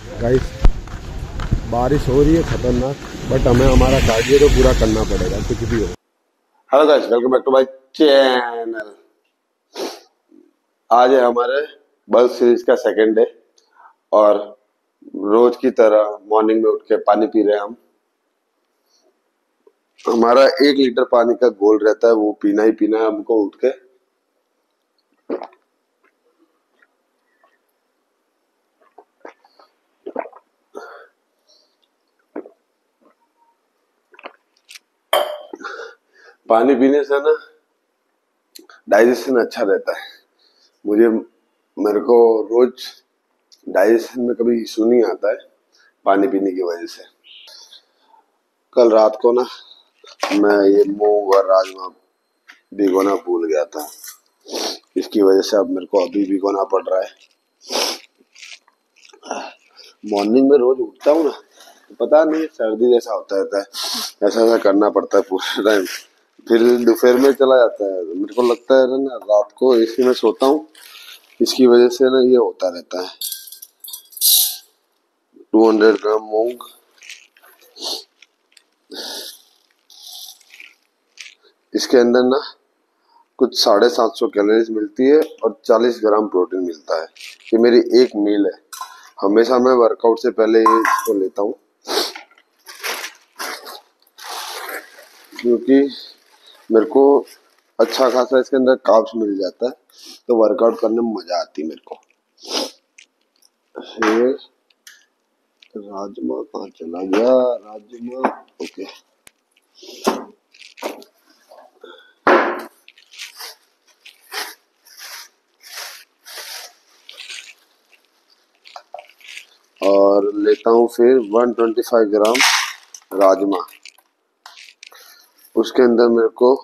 Guys बारिश हो रही है खतरनाक, बट हमें हमारा कार्डियो तो पूरा करना पड़ेगा कुछ भी हो। Hello guys, welcome back to my channel. आज है हमारे बल्क सीरीज का सेकंड डे और रोज की तरह मॉर्निंग में उठ के पानी पी रहे हैं हम। हमारा 1 लीटर पानी का गोल रहता है, वो पीना ही पीना है हमको उठ के। पानी पीने से ना डाइजेशन अच्छा रहता है। मेरे को रोज डाइजेशन में कभी इशू नहीं आता है पानी पीने की वजह से। कल रात को ना मैं ये मूंग और राजमा भिगोना भूल गया था, इसकी वजह से अब मेरे को अभी भिगोना पड़ रहा है। मॉर्निंग में रोज उठता हूँ ना, पता नहीं सर्दी जैसा होता रहता है, ऐसा ऐसा करना पड़ता है पूरे टाइम, फिर दोपहर में चला जाता है। मेरे को लगता है ना रात को एसी में सोता हूँ, इसकी वजह से ना ये होता रहता है। 200 ग्राम मूंग, इसके अंदर ना कुछ 750 कैलोरीज मिलती है और 40 ग्राम प्रोटीन मिलता है। ये मेरी एक मील है। हमेशा मैं वर्कआउट से पहले ये इसको लेता हूँ, क्योंकि मेरे को अच्छा खासा इसके अंदर कार्ब्स मिल जाता है, तो वर्कआउट करने में मजा आती है मेरे को। फिर राजमा कहाँ चला गया? राजमा ओके। और लेता हूँ फिर 125 ग्राम राजमा। उसके अंदर मेरे को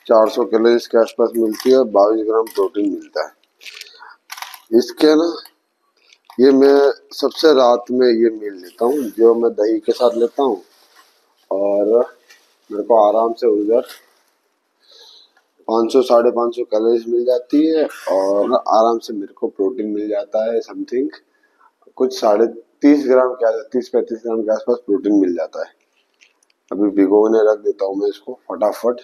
400 कैलोरीज के आसपास मिलती है और 22 ग्राम प्रोटीन मिलता है। इसके ना ये मैं सबसे रात में ये मील लेता हूँ, जो मैं दही के साथ लेता हूँ, और मेरे को आराम से उधर 500 550 कैलोरीज मिल जाती है और आराम से मेरे को प्रोटीन मिल जाता है समथिंग कुछ 30 ग्राम के 30-35 ग्राम के आसपास प्रोटीन मिल जाता है। अभी भिगोने रख देता हूँ मैं इसको फटाफट।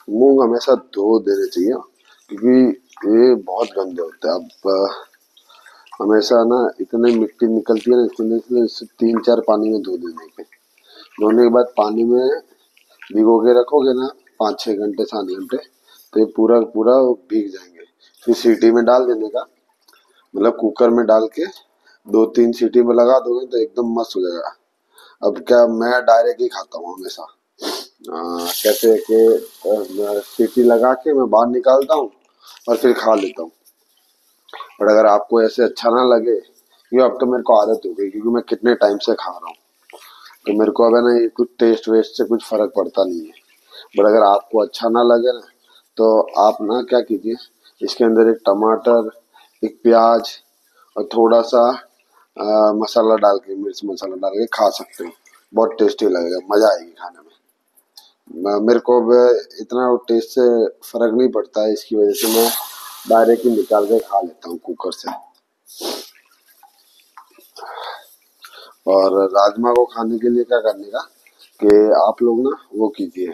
मूंग हमेशा धो देने चाहिए, क्योंकि ये बहुत गंदे होते हैं। अब हमेशा ना इतनी मिट्टी निकलती है ना, इसलिए 3-4 पानी में धो देने के। धोने के बाद पानी में भिगो के रखोगे ना 5-6 घंटे 7 घंटे, तो ये पूरा पूरा भीग जाएंगे। फिर सीटी में डाल देने का, मतलब कुकर में डाल के 2-3 सीटी में लगा दोगे तो एकदम मस्त हो जाएगा। अब क्या, मैं डायरेक्ट ही खाता हूँ हमेशा। कैसे कि सीटी लगा के मैं बाहर निकालता हूँ और फिर खा लेता हूँ। और अगर आपको ऐसे अच्छा ना लगे, ये अब तो मेरे को आदत हो गई, क्योंकि मैं कितने टाइम से खा रहा हूँ, तो मेरे को अब है ना ये कुछ टेस्ट वेस्ट से कुछ फर्क पड़ता नहीं है। बट अगर आपको अच्छा ना लगे ना, तो आप ना क्या कीजिए, इसके अंदर एक टमाटर, एक प्याज और थोड़ा सा मसाला डाल के, मिर्च मसाला डाल के खा सकते हो। बहुत टेस्टी लगेगा, मजा आएगी खाने में। मेरे को अब इतना टेस्ट से फर्क नहीं पड़ता है, इसकी वजह से मैं डायरेक्ट ही निकाल के खा लेता हूँ कुकर से। और राजमा को खाने के लिए क्या करने का कि आप लोग ना वो कीजिए,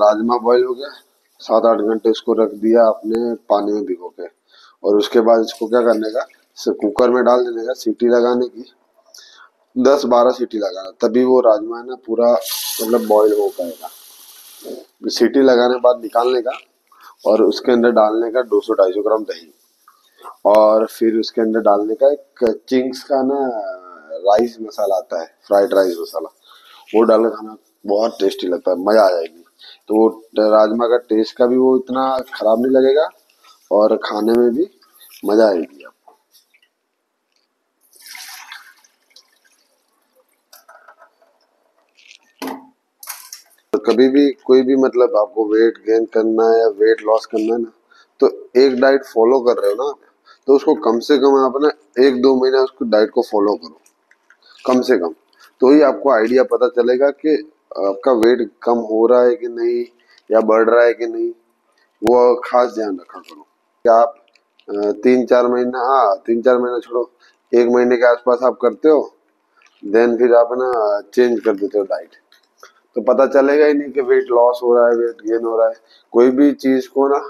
राजमा बॉईल हो गया, 7-8 घंटे उसको रख दिया आपने पानी में भिगो के, और उसके बाद इसको क्या करने का, कुकर में डाल देने का, सीटी लगाने की 10-12 सीटी लगाना, तभी वो राजमा है ना पूरा मतलब बॉईल हो पाएगा। सीटी लगाने के बाद निकालने का, और उसके अंदर डालने का 200-250 ग्राम दही, और फिर उसके अंदर डालने का एक चिंग्स का ना राइस मसाला आता है, फ्राइड राइस मसाला, वो डाल के खाना बहुत टेस्टी लगता है, मजा आ जाएगी। तो वो राजमा का टेस्ट का भी वो इतना खराब नहीं लगेगा और खाने में भी मजा आएगी आपको। तो कभी भी कोई भी मतलब आपको वेट गेन करना है या वेट लॉस करना है ना, तो एक डाइट फॉलो कर रहे हो ना, तो उसको कम से कम आप ना 1-2 महीना उसको डाइट को फॉलो करो कम से कम। तो ही आपको आइडिया पता चलेगा कि आपका वेट कम हो रहा है कि नहीं, या बढ़ रहा है कि नहीं। वो खास ध्यान रखा करो कि आप 3-4 महीना, हाँ 3-4 महीना छोड़ो, 1 महीने के आसपास आप करते हो, देन फिर आप ना चेंज कर देते हो डाइट, तो पता चलेगा ही नहीं कि वेट लॉस हो रहा है, वेट गेन हो रहा है। कोई भी चीज को ना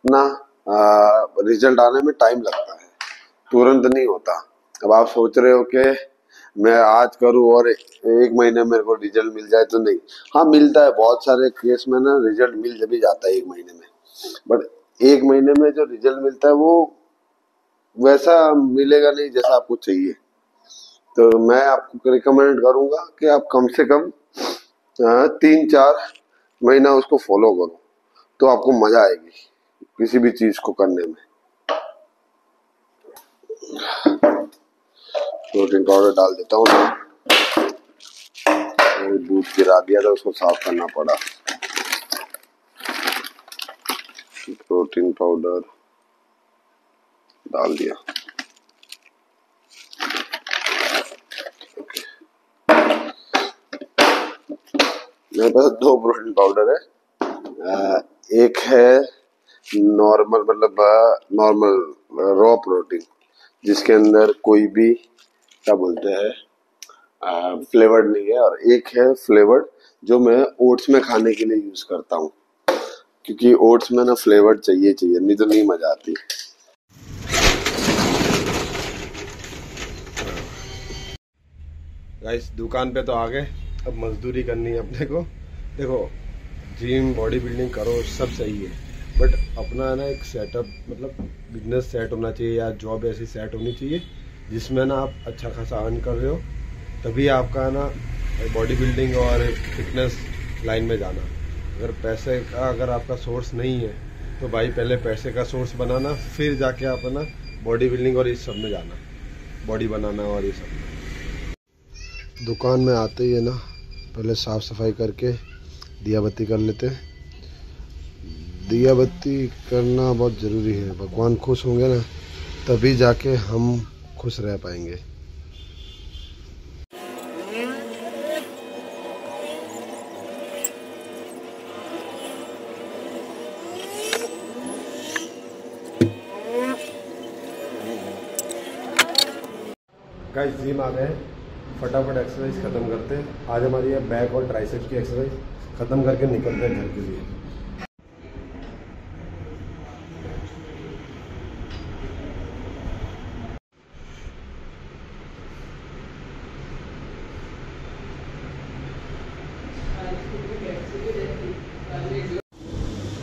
ना रिजल्ट आने में टाइम लगता है, तुरंत नहीं होता। अब आप सोच रहे हो कि मैं आज करूं और 1 महीने में मेरे को रिजल्ट मिल जाए, तो नहीं। हाँ मिलता है, बहुत सारे केस में ना रिजल्ट मिल भी जाता है 1 महीने में, बट 1 महीने में जो रिजल्ट मिलता है वो वैसा मिलेगा नहीं जैसा आपको चाहिए। तो मैं आपको रिकमेंड करूंगा कि आप कम से कम 3-4 महीना उसको फॉलो करो, तो आपको मजा आएगी किसी भी चीज को करने में। प्रोटीन पाउडर डाल देता हूँ, तो दूध गिरा दिया था, उसको साफ करना पड़ा। प्रोटीन पाउडर डाल दिया। मेरे पास 2 प्रोटीन पाउडर है। एक है नॉर्मल, मतलब नॉर्मल रॉ प्रोटीन, जिसके अंदर कोई भी क्या बोलते हैं फ्लेवर्ड नहीं है, और एक है फ्लेवर्ड जो मैं ओट्स में खाने के लिए यूज करता हूँ, क्योंकि ओट्स में ना फ्लेवर्ड चाहिए चाहिए, नहीं तो नहीं मजा आती। गाइस दुकान पे तो आ गए, अब मजदूरी करनी है अपने को। देखो जिम बॉडी बिल्डिंग करो सब सही है, बट अपना ना एक सेटअप, मतलब बिजनेस सेट होना चाहिए या जॉब ऐसी सेट होनी चाहिए जिसमें ना आप अच्छा खासा अर्न कर रहे हो, तभी आपका ना बॉडी बिल्डिंग और फिटनेस लाइन में जाना। अगर पैसे का अगर आपका सोर्स नहीं है तो भाई पहले पैसे का सोर्स बनाना, फिर जाके अपना बॉडी बिल्डिंग और इस सब में जाना, बॉडी बनाना और ये सब। दुकान में आते ही है ना पहले साफ सफाई करके दिया बत्ती कर लेते हैं। दिया बत्ती करना बहुत ज़रूरी है, भगवान खुश होंगे ना तभी जाके हम खुश रह पाएंगे। गाइस जिम आ गए, फटाफट एक्सरसाइज ख़त्म करते हैं। आज हमारी है बैक और ट्राइसेप्स की एक्सरसाइज, ख़त्म करके निकलते हैं घर के लिए।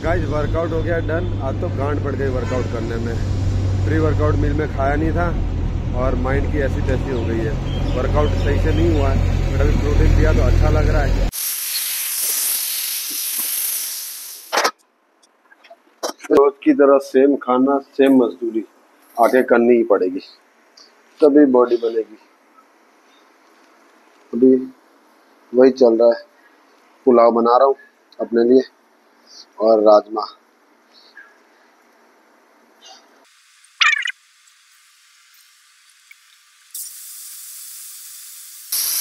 गाइस वर्कआउट हो गया डन। आज तो गांड पड़ गई वर्कआउट करने में, प्री वर्कआउट मील में खाया नहीं था और माइंड की ऐसी तैसी हो गई है। वर्कआउट सही से नहीं हुआ है, बट अभी प्रोटीन दिया तो अच्छा लग रहा है। रोज की तरह सेम खाना सेम मजदूरी आके करनी ही पड़ेगी, तभी बॉडी बनेगी। अभी वही चल रहा है, पुलाव बना रहा हूँ अपने लिए और राजमा।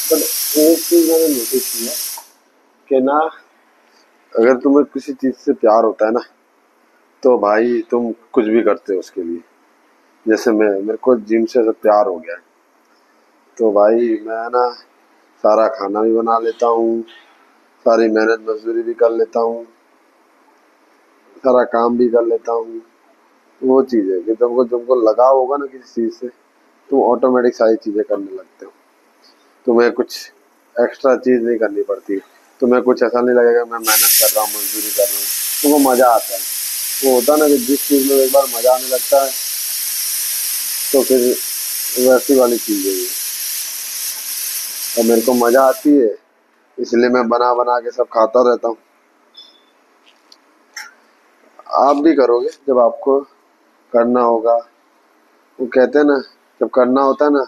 बट एक चीज मैंने नोटिस की है कि ना, अगर तुम्हें किसी चीज से प्यार होता है ना तो भाई तुम कुछ भी करते हो उसके लिए। जैसे मेरे को जिम से प्यार हो गया है, तो भाई मैं ना सारा खाना भी बना लेता हूँ, सारी मेहनत मजदूरी भी कर लेता हूँ, सारा काम भी कर लेता हूँ। वो चीज है कि तुमको तुमको लगाव होगा ना किसी चीज से, तुम ऑटोमेटिक सारी चीजें करने लगते हो। तुम्हें कुछ एक्स्ट्रा चीज नहीं करनी पड़ती, तुम्हें कुछ ऐसा नहीं लगेगा मैं मेहनत कर रहा हूँ मजदूरी कर रहा हूँ, तुमको मजा आता है। वो होता है ना कि जिस चीज में एक बार मजा आने लगता है तो फिर वैसी वाली चीज है ये। और मेरे को मजा आती है इसलिए मैं बना बना के सब खाता रहता हूँ। आप भी करोगे जब आपको करना होगा। वो कहते हैं ना जब करना होता है ना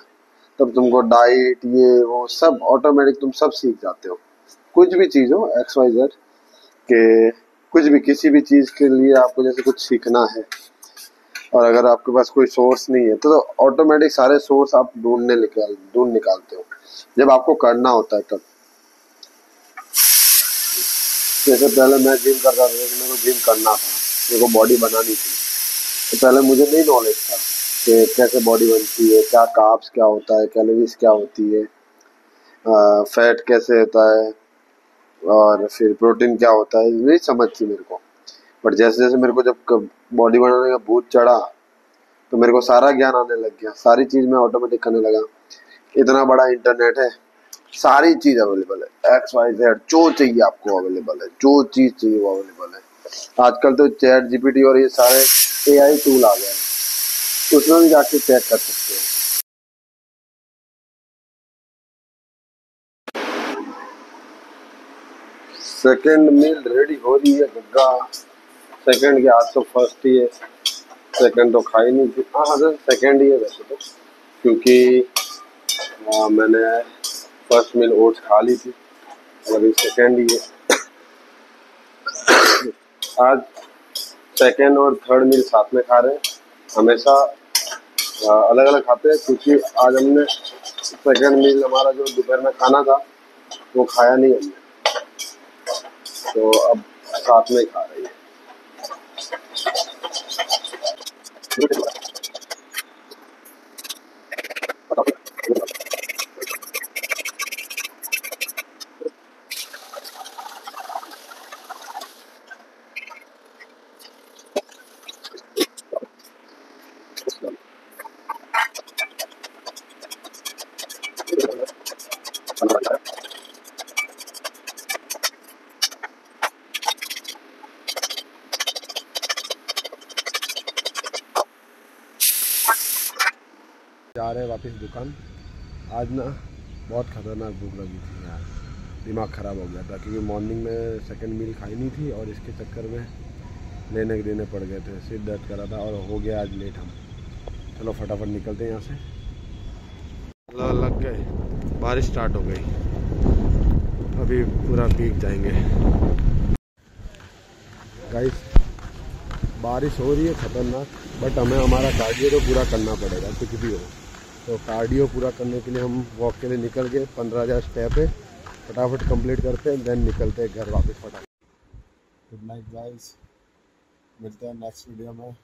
तब तुमको डाइट ये वो सब ऑटोमेटिक तुम सब सीख जाते हो। कुछ भी चीज हो XYZ के, कुछ भी किसी भी चीज के लिए आपको जैसे कुछ सीखना है और अगर आपके पास कोई सोर्स नहीं है तो ऑटोमेटिक सारे सोर्स आप ढूंढ निकालते हो जब आपको करना होता है तब। जैसे पहले मैं जिम करता था, मेरे को जिम करना था, मेरे को बॉडी बनानी थी, तो पहले मुझे नहीं नॉलेज था कि कैसे बॉडी बनती है, क्या कार्ब्स क्या होता है, कैलोरीज क्या होती है, फैट कैसे होता है, और फिर प्रोटीन क्या होता है, नहीं समझ थी मेरे को। बट जैसे जैसे मेरे को जब बॉडी बनाने का भूत चढ़ा तो मेरे को सारा ज्ञान आने लग गया, सारी चीज मैं ऑटोमेटिक करने लगा। इतना बड़ा इंटरनेट है, सारी चीज अवेलेबल है, एक्स वाई जेड जो चाहिए आपको अवेलेबल है, जो चीज चाहिए वो अवेलेबल है। आजकल तो चैट जीपीटी और ये सारे एआई टूल आ गए हैं, उसमें भी जाके चेक कर सकते हैं। सेकंड मील रेडी हो रही है गग्गा। सेकंड के आज तो फर्स्ट ही है, सेकंड तो खाई नहीं थी। हाँ हाँ, सेकंड ही है वैसे तो, क्योंकि मैंने फर्स्ट मील ओट्स खा ली थी, अभी सेकंड ही है। आज सेकंड और थर्ड मील साथ में खा रहे हैं, हमेशा अलग अलग खाते हैं, क्योंकि आज हमने सेकंड मील हमारा जो दोपहर में खाना था वो खाया नहीं हमने, तो अब साथ में खा रहे हैं। जा रहे हैं वापस दुकान। आज ना बहुत ख़तरनाक भूख लगी थी यार, दिमाग ख़राब हो गया था, क्योंकि मॉर्निंग में सेकंड मील खाई नहीं थी और इसके चक्कर में लेने के देने पड़ गए थे, सिर दर्द कर रहा था और हो गया आज लेट हम। चलो फटाफट निकलते हैं यहाँ से। लग गए, बारिश स्टार्ट हो गई, अभी पूरा भीग जाएंगे गाइस। बारिश हो रही है ख़तरनाक, बट हमें हमारा कार्डियो तो पूरा करना पड़ेगा कुछ भी हो। तो कार्डियो पूरा करने के लिए हम वॉक के लिए निकल गए, 15,000 स्टेप है, फटाफट कंप्लीट करते हैं, देन निकलते हैं घर वापस फटाफट। गुड नाइट गाइस, मिलते हैं नेक्स्ट वीडियो में।